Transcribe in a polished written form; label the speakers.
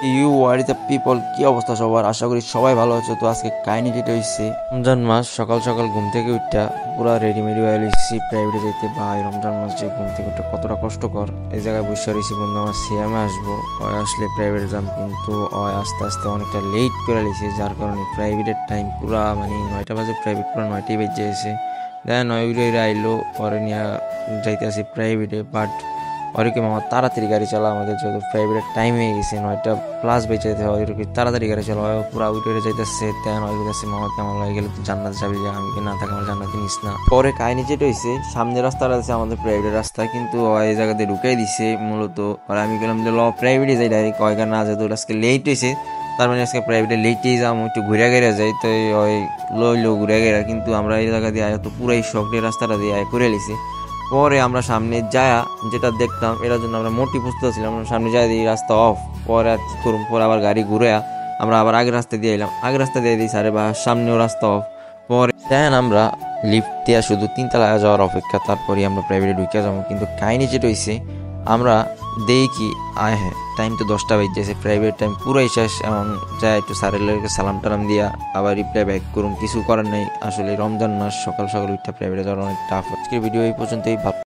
Speaker 1: You are the people, কি অবস্থা সবার? আশা করি সবাই ভালো আছো। তো আজকে কাহিনী যেটা হয়েছে, রমজান মাস সকাল সকাল ঘুম থেকে উঠা পুরা রেডিমেডি হয়ে গেছি প্রাইভেটে যেতে। ভাই রমজান মাস যে ঘুম থেকে উঠা কতটা কষ্টকর। এই জায়গায় বসে রয়েছি, বন্ধু আমার সিএমে আসবো, ওই আসলে প্রাইভেটে যাম, কিন্তু ওই আস্তে আস্তে অনেকটা লেট করে লিছে, যার কারণে প্রাইভেটের টাইম পুরা মানে 9টা বাজে, প্রাইভেট পুরো 9টাই বেজে গেছে। দেন 9 আইলো, পরে নিয়ে যাইতে আসি প্রাইভেটে। বাট ওরকম আমার তাড়াতাড়ি গাড়ি চালা, আমাদের যেহেতু প্রাইভেটের টাইম হয়ে গেছে 9টা প্লাস বেঁচে যেতে হয়, ওইরকম তাড়াতাড়ি গাড়ি চালা হয়, পুরা উঠে যাইতেছে। তেন ওই গেছে মামা কেমন হয়ে গেলে তো জান্নাত যাবি, যে আমি কি না থাকা আমার জান্নাত নিস না। পরে কাহিনী যেটা হয়েছে, সামনের রাস্তাটা আছে আমাদের প্রাইভেটের রাস্তা, কিন্তু এই জায়গাতে ঢুকাই দিছে মূলত। আর আমি বললাম যে প্রাইভেটে যাই ডাইরেক্ট, কয়গার না যেহেতু আজকে লেট হয়েছে, তার মানে আজকে প্রাইভেটে লেটেই যাম, একটু ঘুরে গেড়ে যাই। তো ওই লইলো ঘুরে গেড়া, কিন্তু আমরা এই জায়গা দিয়ে তো পুরাই শখ দিয়ে রাস্তাটা দিয়ে করে লিছি। পরে আমরা সামনে যায়া যেটা দেখতাম, এটার জন্য আমরা মোটি বুঝতেছিলাম, আমরা সামনে যাই দিই রাস্তা অফ। পরে আর কি করুন, পরে আবার গাড়ি ঘুরে আমরা আবার আগের রাস্তা দিয়ে এলাম, আগের রাস্তা দিয়ে দিই সারে বা সামনেও রাস্তা অফ। পরে দেন আমরা লিফট দেওয়া শুধু 3তলায় যাওয়ার অপেক্ষা, তারপরে আমরা প্রাইভেটে ঢুকে যাবো। কিন্তু কাহিনী যেটা হয়েছে, আমরা দেখি হ্যাঁ টাইম তো 10টা বেজেছে, প্রাইভেট টাইম পুরাই শেষ। এমন যায় একটু স্যারের লোকের সালাম টালাম দিয়া আবার রিপ্লাই ব্যাক করুন, কিছু করার নেই। আসলে রমজান মাস সকাল সকাল উঠতে প্রাইভেটে যাওয়ার অনেক টাফ। আজকের ভিডিও এই পর্যন্তই। ভালো